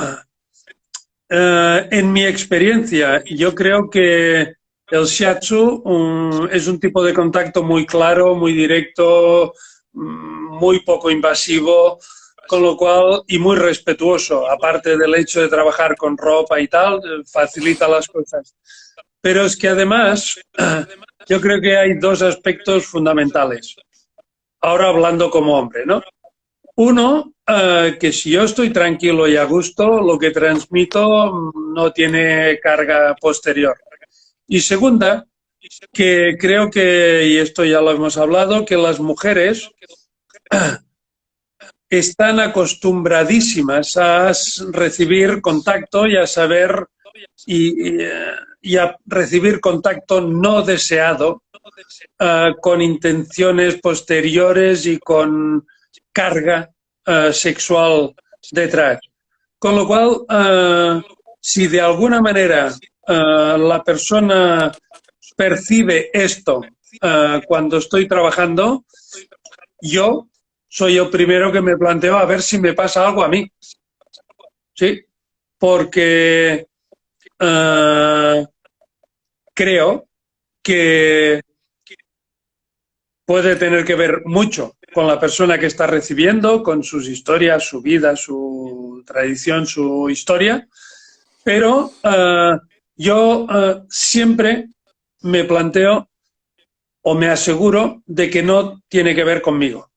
en mi experiencia, yo creo que el shiatsu es un tipo de contacto muy claro, muy directo, muy poco invasivo, con lo cual, y muy respetuoso, aparte del hecho de trabajar con ropa y tal, facilita las cosas. Pero es que además, yo creo que hay dos aspectos fundamentales. Ahora hablando como hombre, ¿no? Uno, que si yo estoy tranquilo y a gusto, lo que transmito no tiene carga posterior. Y segunda, que creo que, y esto ya lo hemos hablado, que las mujeres están acostumbradísimas a recibir contacto y a saber y a recibir contacto no deseado con intenciones posteriores y con carga sexual detrás. Con lo cual, si de alguna manera la persona percibe esto cuando estoy trabajando, yo soy el primero que me planteo a ver si me pasa algo a mí. ¿Sí? Porque creo que puede tener que ver mucho con la persona que está recibiendo, con sus historias, su vida, su tradición, su historia, pero yo siempre me planteo o me aseguro de que no tiene que ver conmigo,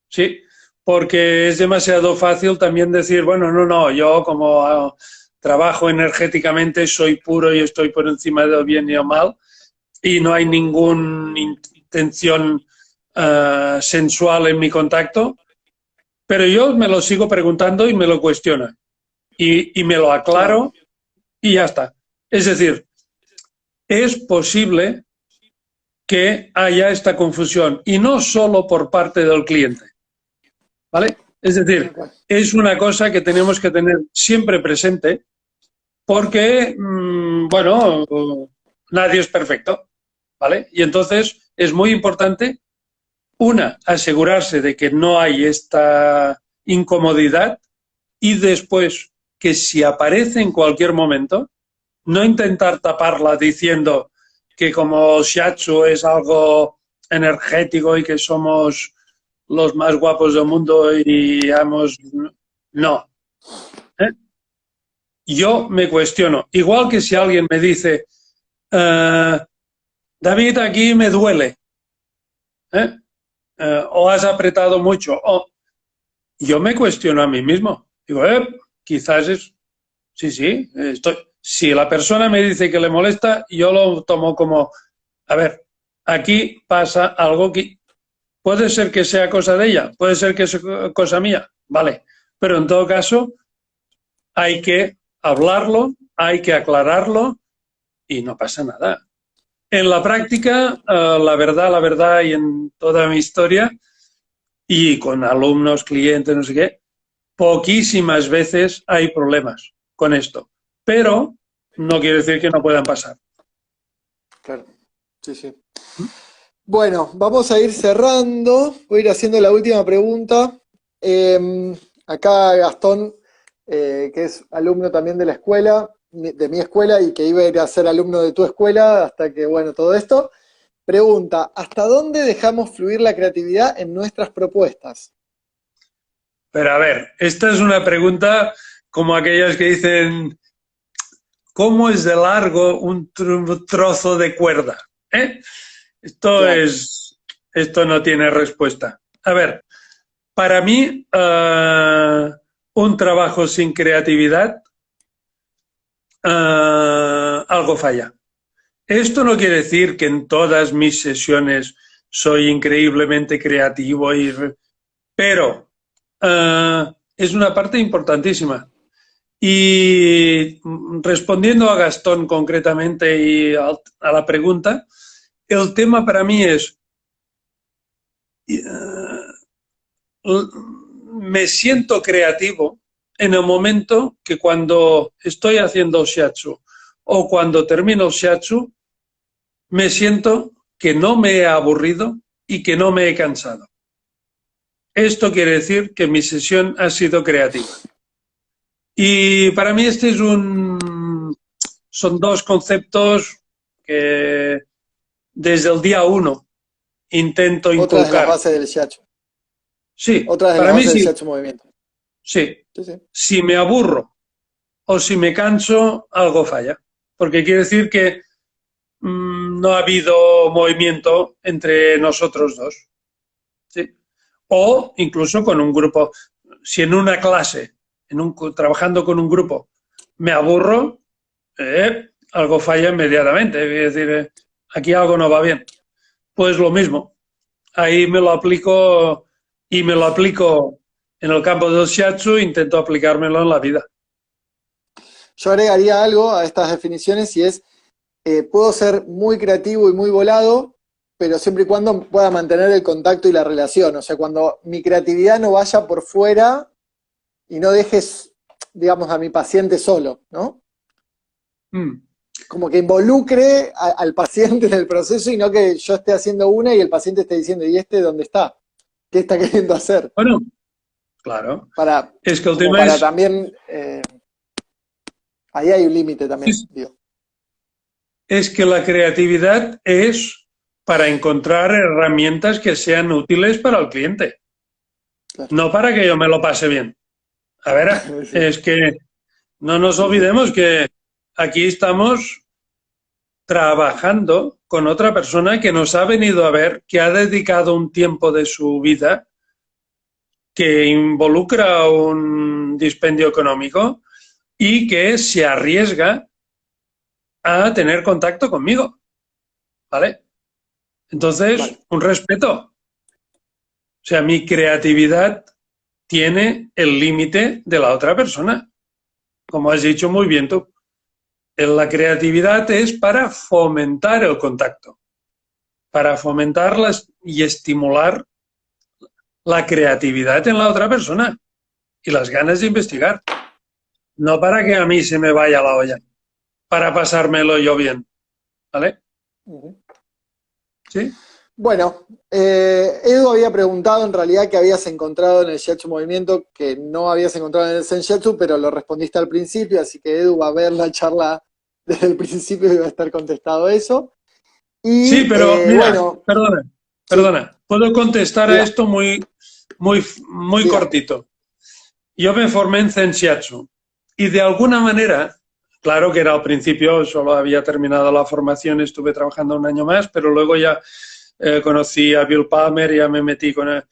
¿sí? Porque es demasiado fácil también decir, bueno, no, yo como trabajo energéticamente soy puro y estoy por encima del bien y el mal y no hay ninguna intención sensual en mi contacto, pero yo me lo sigo preguntando y me lo cuestiono y me lo aclaro y ya está. Es decir, es posible que haya esta confusión y no solo por parte del cliente, ¿vale? Es decir, es una cosa que tenemos que tener siempre presente porque, bueno, nadie es perfecto, ¿vale? Y entonces es muy importante, una, asegurarse de que no hay esta incomodidad y después que si aparece en cualquier momento, no intentar taparla diciendo que como shiatsu es algo energético y que somos los más guapos del mundo y hemos... No. Yo me cuestiono. Igual que si alguien me dice, David, aquí me duele, o has apretado mucho, o yo me cuestiono a mí mismo. Digo, quizás es... Sí, estoy... Si la persona me dice que le molesta, yo lo tomo como, a ver, aquí pasa algo que puede ser que sea cosa de ella, puede ser que sea cosa mía, vale, pero en todo caso hay que hablarlo, hay que aclararlo y no pasa nada. En la práctica, la verdad, y en toda mi historia, y con alumnos, clientes, no sé qué, poquísimas veces hay problemas con esto. Pero no quiere decir que no puedan pasar. Claro, sí, sí. Bueno, vamos a ir cerrando. Voy a ir haciendo la última pregunta. Acá Gastón, que es alumno también de la escuela, de mi escuela, y que iba a ir a ser alumno de tu escuela hasta que, bueno, todo esto, pregunta, ¿hasta dónde dejamos fluir la creatividad en nuestras propuestas? Pero a ver, esta es una pregunta como aquellas que dicen, ¿cómo es de largo un trozo de cuerda? ¿Eh? Claro, Esto no tiene respuesta. A ver, para mí, un trabajo sin creatividad, algo falla. Esto no quiere decir que en todas mis sesiones soy increíblemente creativo, pero es una parte importantísima. Y respondiendo a Gastón concretamente y a la pregunta, el tema para mí es, me siento creativo en el momento que cuando estoy haciendo el shiatsu o cuando termino el shiatsu, me siento que no me he aburrido y que no me he cansado. Esto quiere decir que mi sesión ha sido creativa. Y para mí son dos conceptos que desde el día uno intento otras de las inculcar. bases del shiatsu. Sí, Otras de las para mí bases del sí, shiatsu movimiento. sí. Sí, sí. Si me aburro o si me canso, algo falla. Porque quiere decir que no ha habido movimiento entre nosotros dos. ¿Sí? O incluso con un grupo. Si en una clase, trabajando con un grupo, me aburro, algo falla inmediatamente. Es decir, aquí algo no va bien. Pues lo mismo. Ahí me lo aplico y me lo aplico en el campo del shiatsu, intento aplicármelo en la vida. Yo agregaría algo a estas definiciones y es, puedo ser muy creativo y muy volado, pero siempre y cuando pueda mantener el contacto y la relación. O sea, cuando mi creatividad no vaya por fuera y no dejes, digamos, a mi paciente solo, ¿no? Mm. Como que involucre al paciente en el proceso y no que yo esté haciendo una y el paciente esté diciendo, ¿y este dónde está? ¿Qué está queriendo hacer? Bueno, claro. Para, Es que el como tema para es, también, ahí hay un límite también, digo. es que la creatividad es para encontrar herramientas que sean útiles para el cliente, Claro. no para que yo me lo pase bien. A ver, Sí, es que no nos sí, sí. olvidemos que aquí estamos trabajando con otra persona que nos ha venido a ver, que ha dedicado un tiempo de su vida que involucra un dispendio económico y que se arriesga a tener contacto conmigo, ¿vale? Entonces, Vale. un respeto. O sea, mi creatividad tiene el límite de la otra persona. Como has dicho muy bien tú, la creatividad es para fomentar el contacto, para fomentarlas y estimular la creatividad en la otra persona y las ganas de investigar. No para que a mí se me vaya la olla, para pasármelo yo bien, ¿vale? Uh-huh. ¿Sí? Bueno, Edu había preguntado en realidad qué habías encontrado en el Shiatsu Movimiento, que no habías encontrado en el Senjutsu, pero lo respondiste al principio, así que Edu va a ver la charla desde el principio y va a estar contestado eso. Sí, Y pero mira, bueno, sí, perdona, puedo contestar a diga, esto muy diga. cortito. Yo me formé en Zen Shiatsu y de alguna manera, claro que era al principio, solo había terminado la formación, estuve trabajando un año más, pero luego ya conocí a Bill Palmer y ya me metí con él.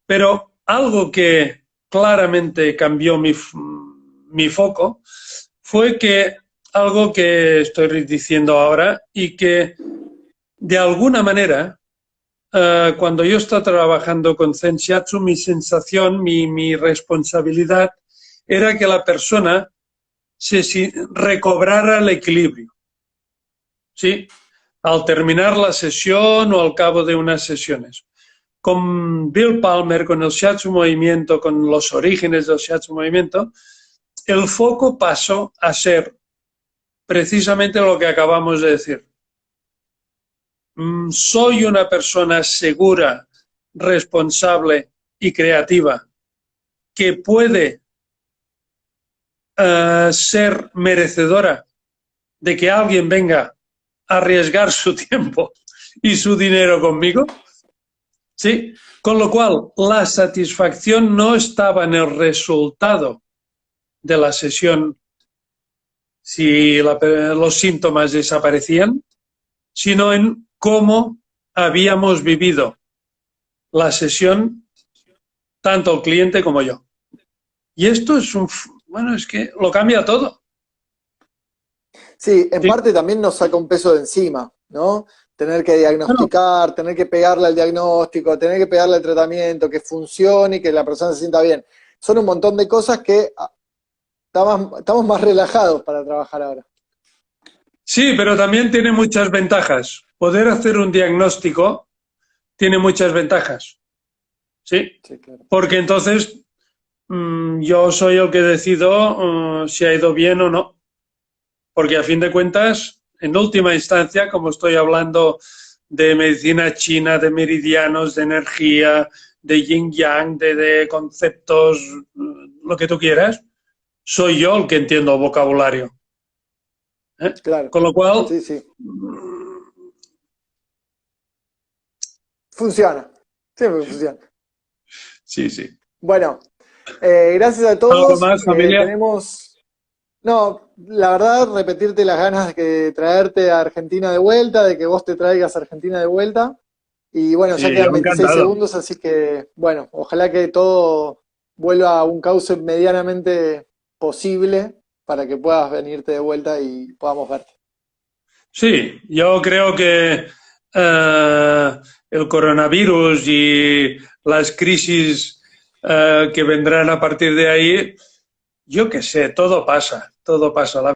Pero algo que claramente cambió mi foco fue que algo que estoy diciendo ahora y que de alguna manera cuando yo estaba trabajando con Zen Shiatsu, mi sensación, mi responsabilidad era que la persona recobrara el equilibrio. ¿Sí? Al terminar la sesión o al cabo de unas sesiones. Con Bill Palmer, con el Shiatsu Movimiento, con los orígenes del Shiatsu Movimiento, el foco pasó a ser precisamente lo que acabamos de decir. Soy una persona segura, responsable y creativa que puede ser merecedora de que alguien venga a arriesgar su tiempo y su dinero conmigo. ¿Sí? Con lo cual, la satisfacción no estaba en el resultado de la sesión si los síntomas desaparecían, sino en cómo habíamos vivido la sesión, tanto el cliente como yo. Y esto es es que lo cambia todo. Sí, en parte también nos saca un peso de encima, ¿no? Tener que diagnosticar, tener que pegarle al diagnóstico, tener que pegarle al tratamiento, que funcione y que la persona se sienta bien. Son un montón de cosas que estamos más relajados para trabajar ahora. Sí, pero también tiene muchas ventajas. Poder hacer un diagnóstico tiene muchas ventajas. ¿Sí? Sí, claro. Porque entonces yo soy el que decido si ha ido bien o no. Porque a fin de cuentas, en última instancia, como estoy hablando de medicina china, de meridianos, de energía, de yin-yang, de conceptos, lo que tú quieras, soy yo el que entiendo el vocabulario. Claro. Con lo cual... Sí, sí. Funciona. Siempre funciona. Sí, sí. Bueno, gracias a todos. ¿Algo más, familia? No, la verdad, repetirte las ganas de traerte a Argentina de vuelta, de que vos te traigas a Argentina de vuelta. Y bueno, Sí, ya quedan 26 encantado. segundos, así que bueno, ojalá que todo vuelva a un cauce medianamente posible para que puedas venirte de vuelta y podamos verte. Sí, yo creo que el coronavirus y las crisis que vendrán a partir de ahí, yo qué sé, todo pasa, todo pasa.